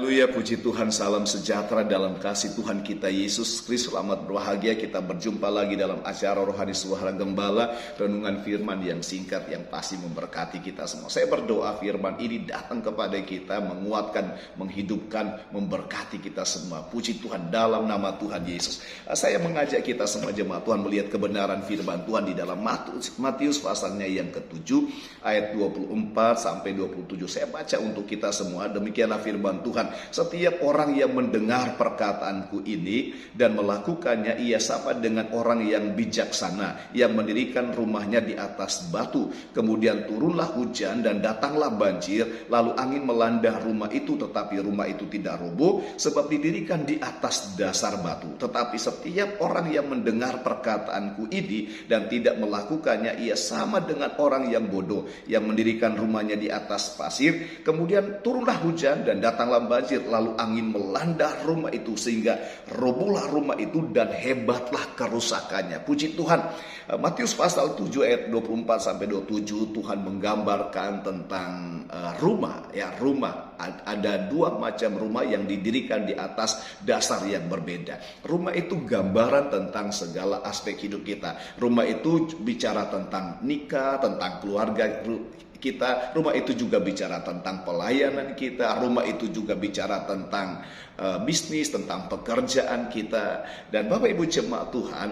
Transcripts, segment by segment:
Haleluya, puji Tuhan, salam sejahtera dalam kasih Tuhan kita Yesus Kristus. Selamat berbahagia, kita berjumpa lagi dalam acara Rohani Suara Gembala, renungan firman yang singkat yang pasti memberkati kita semua. Saya berdoa firman ini datang kepada kita, menguatkan, menghidupkan, memberkati kita semua. Puji Tuhan, dalam nama Tuhan Yesus. Saya mengajak kita semua jemaat Tuhan melihat kebenaran firman Tuhan di dalam Matius pasalnya yang ke-7 ayat 24 sampai 27. Saya baca untuk kita semua. Demikianlah firman Tuhan, setiap orang yang mendengar perkataanku ini dan melakukannya, ia sama dengan orang yang bijaksana yang mendirikan rumahnya di atas batu. Kemudian turunlah hujan dan datanglah banjir, lalu angin melanda rumah itu, tetapi rumah itu tidak roboh sebab didirikan di atas dasar batu. Tetapi setiap orang yang mendengar perkataanku ini dan tidak melakukannya, ia sama dengan orang yang bodoh yang mendirikan rumahnya di atas pasir. Kemudian turunlah hujan dan datanglah banjir, lalu angin melanda rumah itu sehingga robohlah rumah itu dan hebatlah kerusakannya. Puji Tuhan. Matius pasal 7 ayat 24 sampai 27 Tuhan menggambarkan tentang rumah. Ya, rumah. Ada dua macam rumah yang didirikan di atas dasar yang berbeda. Rumah itu gambaran tentang segala aspek hidup kita. Rumah itu bicara tentang nikah, tentang keluarga kita. Rumah itu juga bicara tentang pelayanan kita. Rumah itu juga bicara tentang bisnis, tentang pekerjaan kita. Dan Bapak Ibu jemaat Tuhan,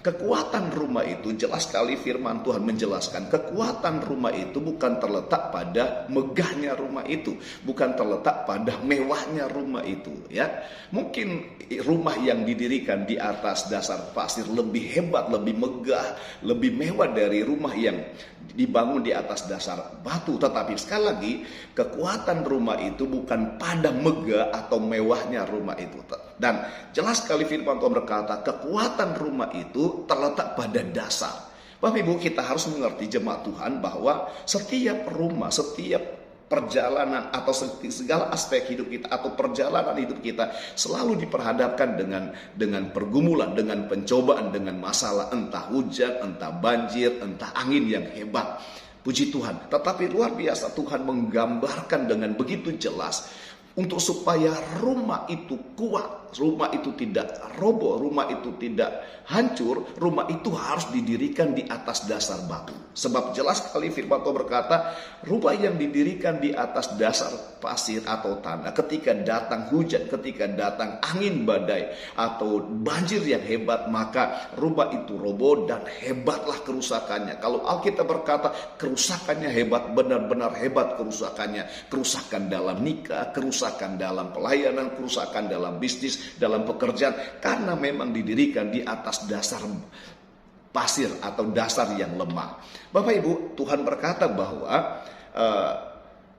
kekuatan rumah itu jelas sekali firman Tuhan menjelaskan. Kekuatan rumah itu bukan terletak pada megahnya rumah itu, bukan terletak pada mewahnya rumah itu, ya. Mungkin rumah yang didirikan di atas dasar pasir lebih hebat, lebih megah, lebih mewah dari rumah yang dibangun di atas dasar batu. Tetapi sekali lagi, kekuatan rumah itu bukan pada megah atau mewahnya rumah itu. Dan jelas sekali firman Tuhan berkata, kekuatan rumah itu terletak pada dasar. Bapak Ibu, kita harus mengerti jemaat Tuhan bahwa setiap rumah, setiap perjalanan atau segala aspek hidup kita atau perjalanan hidup kita selalu diperhadapkan dengan pergumulan, dengan pencobaan, dengan masalah, entah hujan, entah banjir, entah angin yang hebat. Puji Tuhan. Tetapi luar biasa Tuhan menggambarkan dengan begitu jelas untuk supaya rumah itu kuat, rumah itu tidak roboh, rumah itu tidak hancur, rumah itu harus didirikan di atas dasar batu. Sebab jelas sekali firman Tuhan berkata, rumah yang didirikan di atas dasar pasir atau tanah, ketika datang hujan, ketika datang angin badai atau banjir yang hebat, maka rumah itu roboh dan hebatlah kerusakannya. Kalau Alkitab berkata kerusakannya hebat, benar-benar hebat kerusakannya. Kerusakan dalam nikah, kerusakan dalam pelayanan, kerusakan dalam bisnis, dalam pekerjaan, karena memang didirikan di atas dasar pasir atau dasar yang lemah. Bapak Ibu, Tuhan berkata bahwa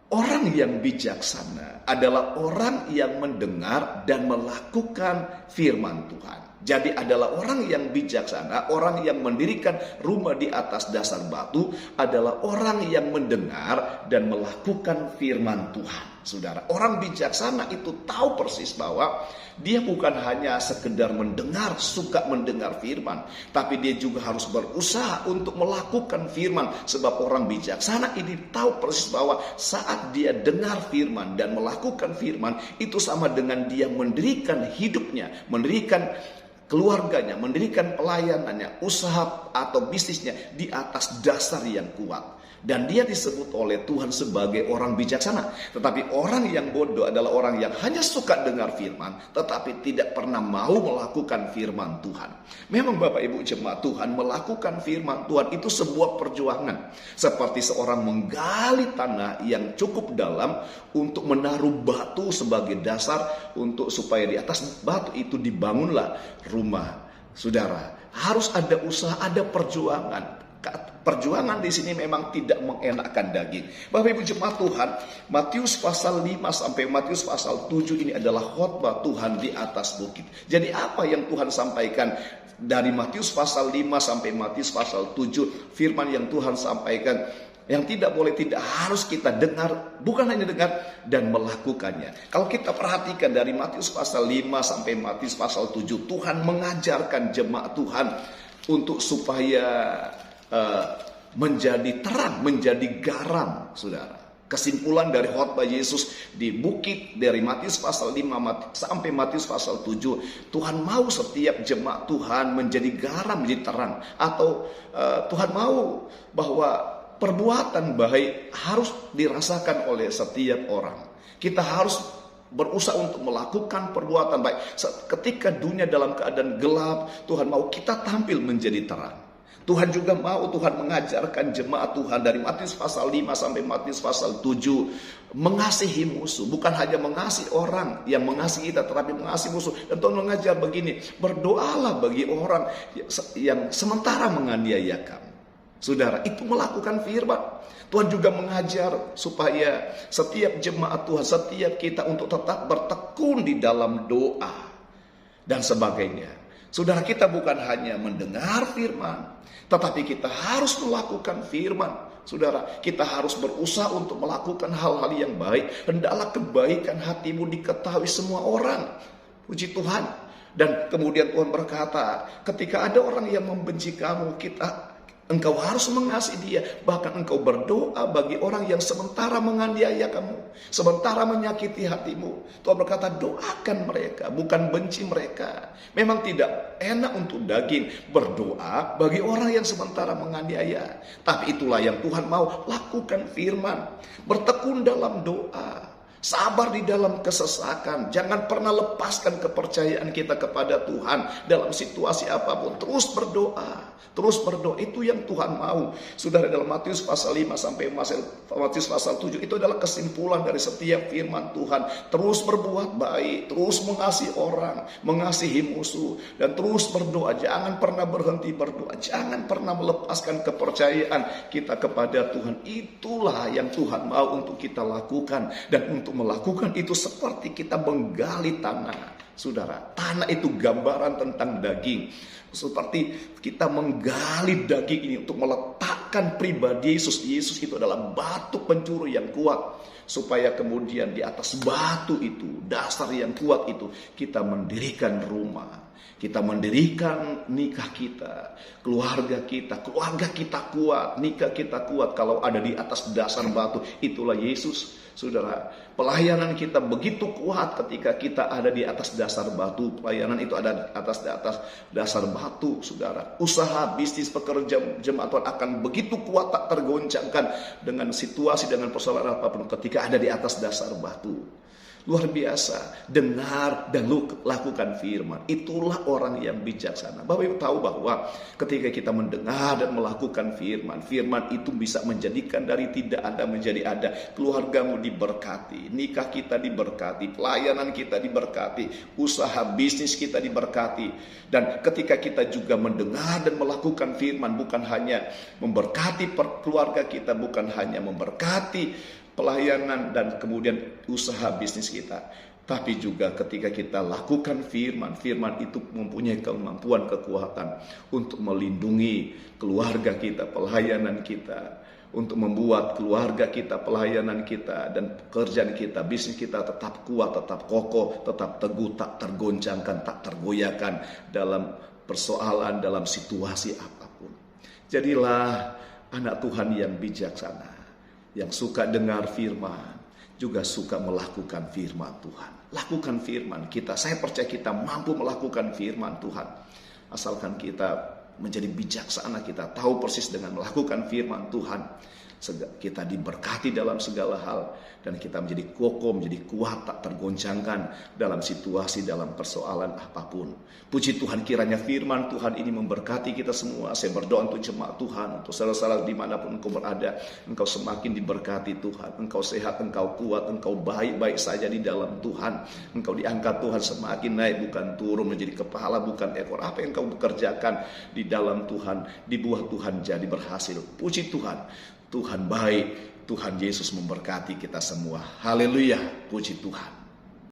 orang yang bijaksana adalah orang yang mendengar dan melakukan firman Tuhan. Jadi adalah orang yang bijaksana, orang yang mendirikan rumah di atas dasar batu adalah orang yang mendengar dan melakukan firman Tuhan. Saudara, orang bijaksana itu tahu persis bahwa dia bukan hanya sekedar mendengar, suka mendengar firman, tapi dia juga harus berusaha untuk melakukan firman. Sebab orang bijaksana ini tahu persis bahwa saat dia dengar firman dan melakukan firman, itu sama dengan dia mendirikan hidupnya, mendirikan keluarganya, mendirikan pelayanannya, usaha atau bisnisnya di atas dasar yang kuat. Dan dia disebut oleh Tuhan sebagai orang bijaksana. Tetapi orang yang bodoh adalah orang yang hanya suka dengar firman, tetapi tidak pernah mau melakukan firman Tuhan. Memang Bapak Ibu jemaat Tuhan, melakukan firman Tuhan itu sebuah perjuangan. Seperti seorang menggali tanah yang cukup dalam untuk menaruh batu sebagai dasar untuk supaya di atas batu itu dibangunlah rumah. Saudara, harus ada usaha, ada perjuangan. Perjuangan di sini memang tidak mengenakkan daging. Bapak Ibu jemaat Tuhan, Matius pasal 5 sampai Matius pasal 7 ini adalah khotbah Tuhan di atas bukit. Jadi apa yang Tuhan sampaikan dari Matius pasal 5 sampai Matius pasal 7, firman yang Tuhan sampaikan yang tidak boleh, tidak harus kita dengar, bukan hanya dengar dan melakukannya. Kalau kita perhatikan dari Matius pasal 5 sampai Matius pasal 7, Tuhan mengajarkan jemaat Tuhan untuk supaya menjadi terang, menjadi garam, saudara. Kesimpulan dari khotbah Yesus di bukit dari Matius pasal 5 sampai Matius pasal 7, Tuhan mau setiap jemaat Tuhan menjadi garam, menjadi terang. Atau Tuhan mau bahwa perbuatan baik harus dirasakan oleh setiap orang. Kita harus berusaha untuk melakukan perbuatan baik. Ketika dunia dalam keadaan gelap, Tuhan mau kita tampil menjadi terang. Tuhan juga mau, Tuhan mengajarkan jemaat Tuhan dari Matius pasal 5 sampai Matius pasal 7 mengasihi musuh. Bukan hanya mengasihi orang yang mengasihi kita, tetapi mengasihi musuh. Dan Tuhan mengajar begini, berdoalah bagi orang yang sementara menganiaya kamu. Saudara, itu melakukan firman. Tuhan juga mengajar supaya setiap jemaat Tuhan, setiap kita untuk tetap bertekun di dalam doa dan sebagainya. Saudara, kita bukan hanya mendengar firman, tetapi kita harus melakukan firman. Saudara, kita harus berusaha untuk melakukan hal-hal yang baik. Hendaklah kebaikan hatimu diketahui semua orang. Puji Tuhan. Dan kemudian Tuhan berkata, ketika ada orang yang membenci kamu, engkau harus mengasihi dia. Bahkan engkau berdoa bagi orang yang sementara menganiaya kamu, sementara menyakiti hatimu. Tuhan berkata, doakan mereka, bukan benci mereka. Memang tidak enak untuk daging berdoa bagi orang yang sementara menganiaya. Tapi itulah yang Tuhan mau. Lakukan firman, bertekun dalam doa, sabar di dalam kesesakan. Jangan pernah lepaskan kepercayaan kita kepada Tuhan dalam situasi apapun. Terus berdoa. Terus berdoa, itu yang Tuhan mau. Saudara, dalam Matius pasal 5 sampai Matius pasal 7 itu adalah kesimpulan dari setiap firman Tuhan. Terus berbuat baik, terus mengasihi orang, mengasihi musuh, dan terus berdoa. Jangan pernah berhenti berdoa, jangan pernah melepaskan kepercayaan kita kepada Tuhan. Itulah yang Tuhan mau untuk kita lakukan. Dan untuk melakukan itu seperti kita menggali tanah. Saudara, tanah itu gambaran tentang daging. Seperti kita menggali daging ini untuk meletakkan pribadi Yesus. Yesus itu adalah batu pencuru yang kuat. Supaya kemudian di atas batu itu, dasar yang kuat itu, kita mendirikan rumah. Kita mendirikan nikah kita, keluarga kita kuat, nikah kita kuat kalau ada di atas dasar batu. Itulah Yesus. Saudara, pelayanan kita begitu kuat ketika kita ada di atas dasar batu. Pelayanan itu ada di atas dasar batu, saudara. Usaha, bisnis, pekerjaan jemaat Tuhan akan begitu kuat, tak tergoncangkan dengan situasi, dengan persoalan apapun ketika ada di atas dasar batu. Luar biasa. Dengar dan lakukan firman. Itulah orang yang bijaksana. Bapak Ibu tahu bahwa ketika kita mendengar dan melakukan firman, firman itu bisa menjadikan dari tidak ada menjadi ada. Keluargamu diberkati, nikah kita diberkati, pelayanan kita diberkati, usaha bisnis kita diberkati. Dan ketika kita juga mendengar dan melakukan firman, bukan hanya memberkati keluarga kita, bukan hanya memberkati pelayanan dan kemudian usaha bisnis kita, tapi juga ketika kita lakukan firman, firman itu mempunyai kemampuan, kekuatan untuk melindungi keluarga kita, pelayanan kita, untuk membuat keluarga kita, pelayanan kita, dan pekerjaan kita, bisnis kita tetap kuat, tetap kokoh, tetap teguh, tak tergoncangkan, tak tergoyahkan dalam persoalan, dalam situasi apapun. Jadilah anak Tuhan yang bijaksana, yang suka dengar firman, juga suka melakukan firman Tuhan. Lakukan firman kita. Saya percaya kita mampu melakukan firman Tuhan. Asalkan kita menjadi bijaksana, kita tahu persis dengan melakukan firman Tuhan. Kita diberkati dalam segala hal, dan kita menjadi kokoh, menjadi kuat, tak tergoncangkan dalam situasi, dalam persoalan apapun. Puji Tuhan, kiranya firman Tuhan ini memberkati kita semua. Saya berdoa untuk jemaat Tuhan, untuk saudara-saudara dimanapun engkau berada, engkau semakin diberkati Tuhan. Engkau sehat, engkau kuat, engkau baik-baik saja di dalam Tuhan. Engkau diangkat Tuhan, semakin naik, bukan turun, menjadi kepala, bukan ekor. Apa yang engkau bekerjakan di dalam Tuhan, di buah Tuhan jadi berhasil. Puji Tuhan. Tuhan baik, Tuhan Yesus memberkati kita semua. Haleluya, puji Tuhan.